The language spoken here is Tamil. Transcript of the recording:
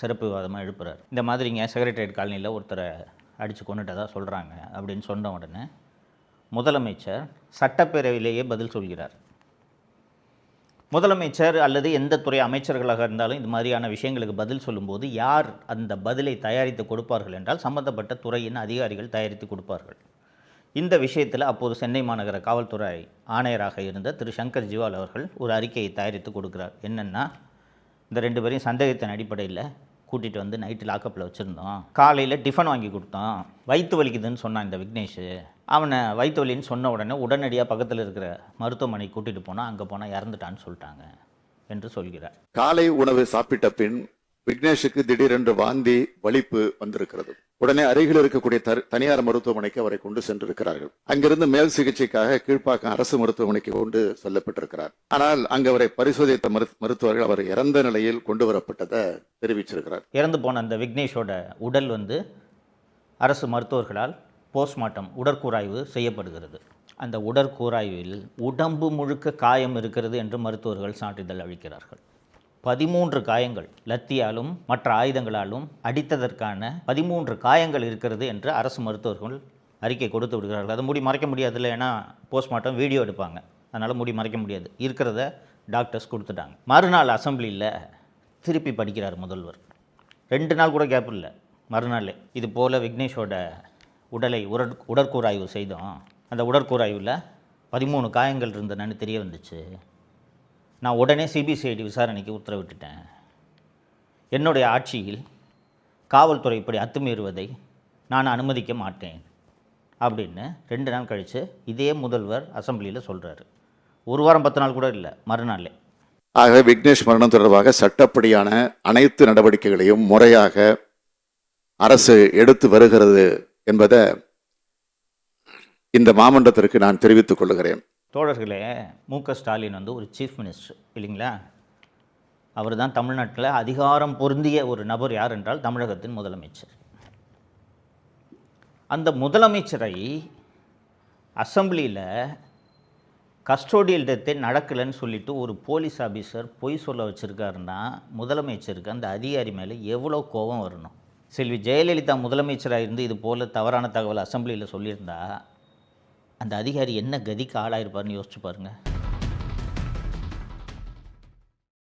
சிறப்பு விவாதமாக எழுப்புறாரு. இந்த மாதிரிங்க செக்ரட்டரியேட் காலனியில் ஒருத்தரை அடித்து கொண்டுட்டதாக சொல்கிறாங்க அப்படின்னு சொன்ன உடனே முதலமைச்சர் சட்டப்பேரவையிலேயே பதில் சொல்கிறார். முதலமைச்சர் அல்லது எந்த துறை அமைச்சர்களாக இருந்தாலும் இது மாதிரியான விஷயங்களுக்கு பதில் சொல்லும்போது யார் அந்த பதிலை தயாரித்து கொடுப்பார்கள் என்றால் சம்பந்தப்பட்ட துறையின் அதிகாரிகள் தயாரித்து கொடுப்பார்கள். இந்த விஷயத்தில் அப்போது சென்னை மாநகர காவல்துறை ஆணையராக இருந்த திரு சங்கர் ஜிவால் அவர்கள் ஒரு அறிக்கையை தயாரித்து கொடுக்குறார். என்னென்னா, இந்த 2 பேரையும் சந்தேகத்தின் அடிப்படையில் கூட்டிகிட்டு வந்து நைட்டு லாக்கப்பில் வச்சுருந்தோம். காலையில் டிஃபன் வாங்கி கொடுத்தோம். வயிற்று வலிக்குதுன்னு சொன்னான் இந்த விக்னேஷ். அவனை வயிற்று வலின்னு சொன்ன உடனே உடனடியாக பக்கத்தில் இருக்கிற மருத்துவமனை கூட்டிகிட்டு போனால் அங்கே போனால் இறந்துட்டான்னு சொல்லிட்டாங்க என்று சொல்கிறார். காலை உணவு சாப்பிட்ட பின் விக்னேஷுக்கு திடீரென்று வாந்தி வலிப்பு வந்திருக்கிறது. உடனே அருகில் இருக்கக்கூடிய தனியார் மருத்துவமனைக்கு அவரை கொண்டு சென்றிருக்கிறார்கள். அங்கிருந்து மேல் சிகிச்சைக்காக கீழ்ப்பாக்கம் அரசு மருத்துவமனைக்கு கொண்டு செல்லப்பட்டிருக்கிறார். ஆனால் அங்கு அவரை பரிசோதித்த மருத்துவர்கள் அவர் இறந்த நிலையில் கொண்டு வரப்பட்டதை தெரிவிச்சிருக்கிறார். இறந்து போன அந்த விக்னேஷோட உடல் அரசு மருத்துவர்களால் போஸ்ட்மார்ட்டம் உடற்கூராய்வு செய்யப்படுகிறது. அந்த உடற்கூராய்வில் உடம்பு முழுக்க காயம் இருக்கிறது என்று மருத்துவர்கள் சான்றிதழ் அளிக்கிறார்கள். 13 காயங்கள், லத்தியாலும் மற்ற ஆயுதங்களாலும் அடித்ததற்கான 13 காயங்கள் இருக்கிறது என்று அரசு மருத்துவர்கள் அறிக்கை கொடுத்து விடுகிறார்கள். அதை மூடி மறைக்க முடியாதுல்ல, ஏன்னா போஸ்ட்மார்ட்டம் வீடியோ எடுப்பாங்க, அதனால் மூடி மறைக்க முடியாது. இருக்கிறத டாக்டர்ஸ் கொடுத்துட்டாங்க. மறுநாள் அசம்பிளியில் திருப்பி படிக்கிறார் முதல்வர். 2 நாள் கூட கேப் இல்லை, மறுநாள் இது போல் விக்னேஷோட உடலை உடற்கூராய்வு செய்தோம். அந்த உடற்கூராய்வில் 13 காயங்கள் இருந்தனன்னு தெரிய வந்துச்சு. நான் உடனே சிபிசிஐடி விசாரணைக்கு உத்தரவிட்டுட்டேன். என்னுடைய ஆட்சியில் காவல்துறை இப்படி அத்துமீறுவதை நான் அனுமதிக்க மாட்டேன் அப்படின்னு 2 நாள் கழித்து இதே முதல்வர் அசம்பிளியில் சொல்கிறாரு. 1 வாரம் 10 நாள் கூட இல்லை, மறுநாளே. ஆக விக்னேஷ் மரணம் தொடர்பாக சட்டப்படியான அனைத்து நடவடிக்கைகளையும் முறையாக அரசு எடுத்து வருகிறது என்பதை இந்த மாமன்றத்திற்கு நான் தெரிவித்துக் கொள்கிறேன். தோழர்களே, மு.க. ஸ்டாலின் ஒரு சீஃப் மினிஸ்டர் இல்லைங்களா? அவர் தான் தமிழ்நாட்டில் அதிகாரம் பொருந்திய ஒரு நபர். யார் என்றால் தமிழகத்தின் முதலமைச்சர். அந்த முதலமைச்சரை அசம்பிளியில் கஸ்டோடியல் டெத்தே நடக்கலைன்னு சொல்லிட்டு ஒரு போலீஸ் ஆஃபீஸர் பொய் சொல்ல வச்சுருக்காருன்னா முதலமைச்சருக்கு அந்த அதிகாரி மேலே எவ்வளோ கோபம் வரணும்? செல்வி ஜெயலலிதா முதலமைச்சராக இருந்து இது போல் தவறான தகவல் அசம்பிளியில் சொல்லியிருந்தா அந்த அதிகாரி என்ன கதிக்கு ஆளாயிருப்பார்னு யோசிச்சு பாருங்கள்.